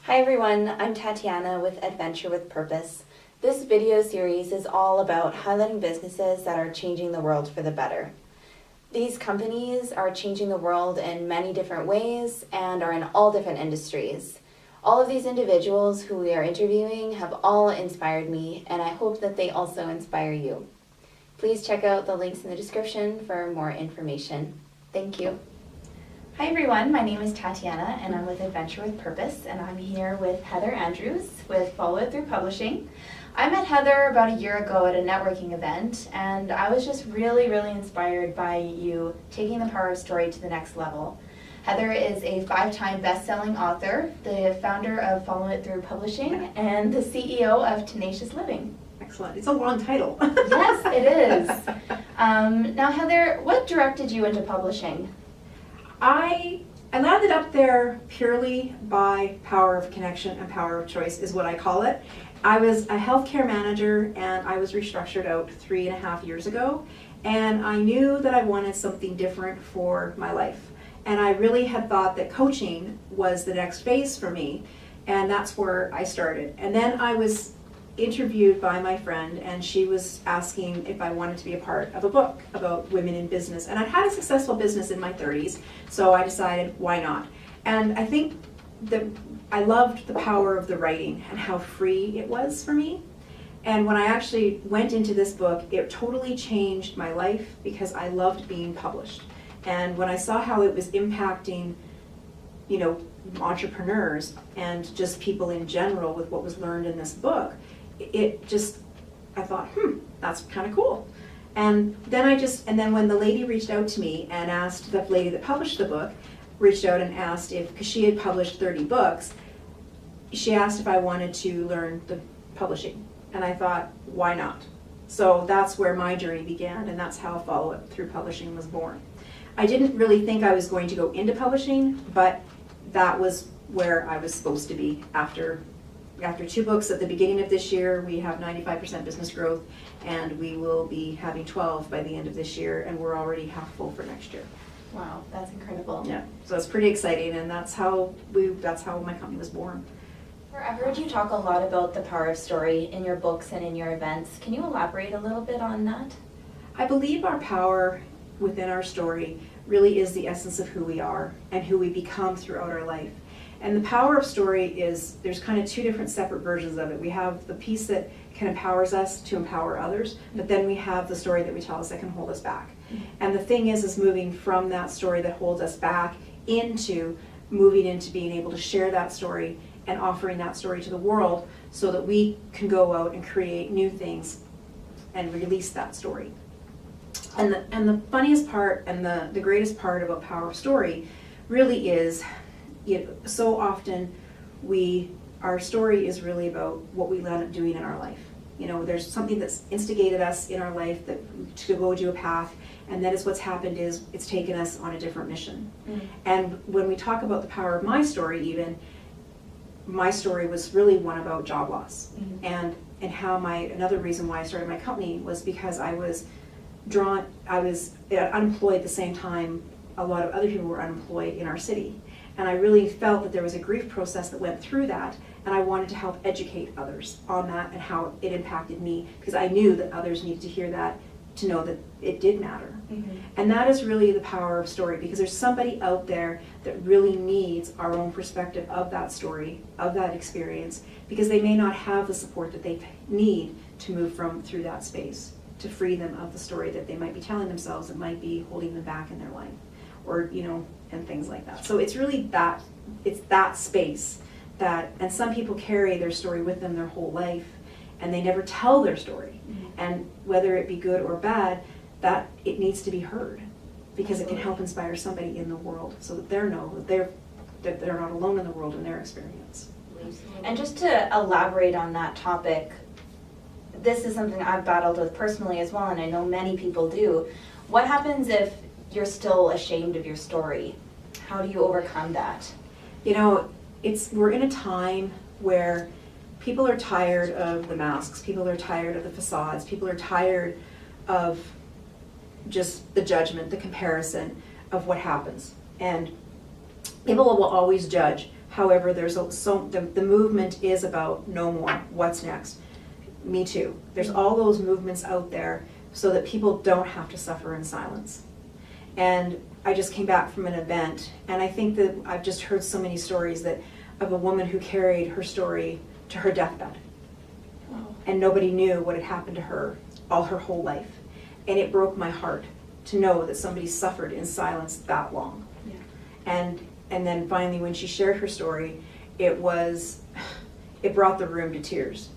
Hi everyone, I'm Tatiana with Adventure with Purpose. This video series is all about highlighting businesses that are changing the world for the better. These companies are changing the world in many different ways and are in all different industries. All of these individuals who we are interviewing have all inspired me, and I hope that they also inspire you. Please check out the links in the description for more information. Thank you. Hi everyone, my name is Tatiana and I'm with Adventure with Purpose, and I'm here with Heather Andrews with Follow It Thru Publishing. I met Heather about a year ago at a networking event, and I was just really inspired by you taking the power of story to the next level. Heather is a 5-time best-selling author, the founder of Follow It Thru Publishing, and the CEO of Tenacious Living. Excellent. It's a long title. Yes, it is. Now Heather, what directed you into publishing? I landed up there purely by power of connection and power of choice is what I call it. I was a healthcare manager and I was restructured out 3.5 years ago, and I knew that I wanted something different for my life. And I really had thought that coaching was the next phase for me, and that's where I started. And then I was interviewed by my friend, and she was asking if I wanted to be a part of a book about women in business. And I'd had a successful business in my 30s, so I decided, why not? And I think that I loved the power of the writing and how free it was for me. And when I actually went into this book, it totally changed my life because I loved being published. And when I saw how it was impacting, entrepreneurs and just people in general with what was learned in this book, I thought, that's kind of cool. And then when the lady reached out to me and asked, the lady that published the book, reached out and asked because she had published 30 books, she asked if I wanted to learn the publishing. And I thought, why not? So that's where my journey began, and that's how Follow It Thru Publishing was born. I didn't really think I was going to go into publishing, but that was where I was supposed to be after 2 books at the beginning of this year. We have 95% business growth, and we will be having 12 by the end of this year, and we're already half full for next year. Wow, that's incredible. Yeah, so it's pretty exciting, and that's how my company was born. I've heard you talk a lot about the power of story in your books and in your events. Can you elaborate a little bit on that? I believe our power within our story really is the essence of who we are and who we become throughout our life. And the power of story is, there's kind of 2 different separate versions of it. We have the piece that can empowers us to empower others, but then we have the story that we tell us that can hold us back. And the thing is moving from that story that holds us back into moving into being able to share that story and offering that story to the world so that we can go out and create new things and release that story. And the funniest part and the greatest part about power of story really is, so often our story is really about what we end up doing in our life. There's something that's instigated us in our life to go do a path, and that is what's happened is it's taken us on a different mission. And when we talk about the power of my story, even my story was really one about job loss. And how another reason why I started my company was because I was unemployed at the same time a lot of other people were unemployed in our city. And I really felt that there was a grief process that went through that, and I wanted to help educate others on that and how it impacted me, because I knew that others needed to hear that to know that it did matter. And that is really the power of story, because there's somebody out there that really needs our own perspective of that story, of that experience, because they may not have the support that they need to move through that space, to free them of the story that they might be telling themselves that might be holding them back in their life, or and things like that. So it's really that space and some people carry their story with them their whole life, and they never tell their story. And whether it be good or bad, that it needs to be heard, because it can help inspire somebody in the world so that they know that they're not alone in the world in their experience. And just to elaborate on that topic, this is something I've battled with personally as well, and I know many people do. What happens if you're still ashamed of your story? How do you overcome that? We're in a time where people are tired of the masks, people are tired of the facades, people are tired of just the judgment, the comparison of what happens. And people will always judge, However, the movement is about no more, what's next? Me too. There's all those movements out there so that people don't have to suffer in silence. And I just came back from an event, and I think that I've just heard so many stories of a woman who carried her story to her deathbed. Wow. And nobody knew what had happened to her all her whole life. And it broke my heart to know that somebody suffered in silence that long. Yeah. And then finally when she shared her story, it brought the room to tears.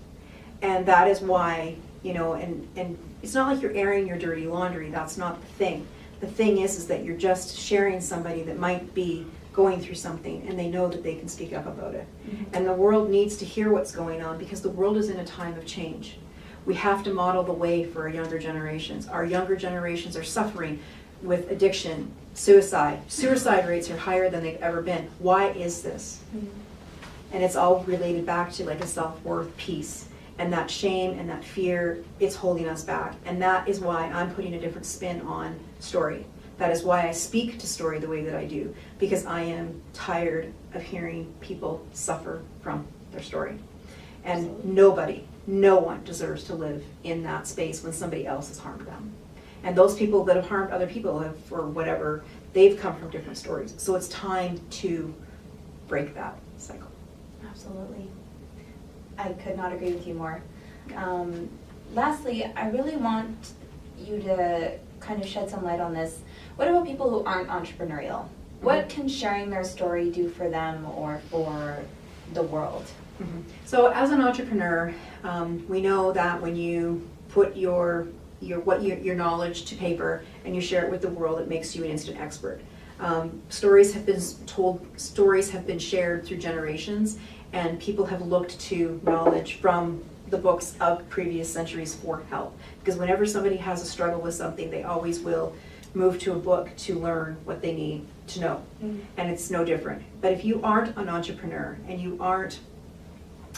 And that is why, and it's not like you're airing your dirty laundry, that's not the thing. The thing is that you're just sharing somebody that might be going through something and they know that they can speak up about it. Mm-hmm. And the world needs to hear what's going on because the world is in a time of change. We have to model the way for our younger generations. Our younger generations are suffering with addiction, suicide. Suicide rates are higher than they've ever been. Why is this? Mm-hmm. And it's all related back to like a self-worth piece. And that shame and that fear, it's holding us back. And that is why I'm putting a different spin on story. That is why I speak to story the way that I do. Because I am tired of hearing people suffer from their story. And Absolutely. no one deserves to live in that space when somebody else has harmed them. And those people that have harmed other people have, or whatever, they've come from different stories. So it's time to break that cycle. Absolutely. I could not agree with you more. Lastly, I really want you to kind of shed some light on this. What about people who aren't entrepreneurial? What can sharing their story do for them or for the world? Mm-hmm. So as an entrepreneur, we know that when you put your knowledge to paper and you share it with the world, it makes you an instant expert. Stories have been told, stories have been shared through generations, and people have looked to knowledge from the books of previous centuries for help. Because whenever somebody has a struggle with something, they always will move to a book to learn what they need to know. Mm-hmm. And it's no different. But if you aren't an entrepreneur and you aren't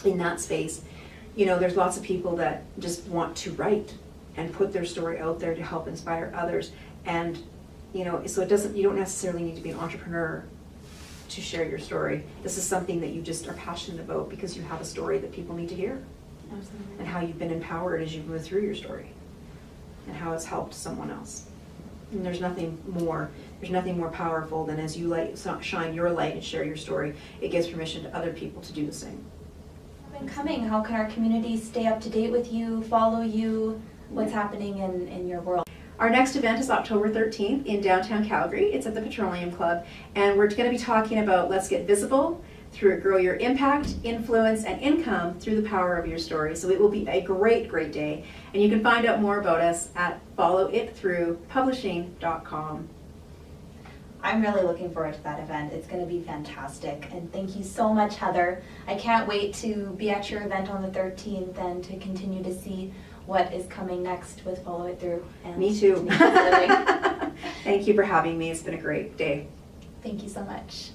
in that space, there's lots of people that just want to write and put their story out there to help inspire others. And so you don't necessarily need to be an entrepreneur to share your story. This is something that you just are passionate about because you have a story that people need to hear. Absolutely. And how you've been empowered as you move through your story and how it's helped someone else. And there's nothing more powerful than as you shine your light and share your story, it gives permission to other people to do the same. Coming, how can our community stay up to date with you, follow you, what's happening in your world? Our next event is October 13th in downtown Calgary. It's at the Petroleum Club, and we're going to be talking about let's get visible, through grow your impact, influence, and income through the power of your story. So it will be a great, great day, and you can find out more about us at followitthrupublishing.com. I'm really looking forward to that event. It's going to be fantastic. And thank you so much, Heather. I can't wait to be at your event on the 13th and to continue to see what is coming next with Follow It Thru. And Me too. Tenacious Living. Thank you for having me. It's been a great day. Thank you so much.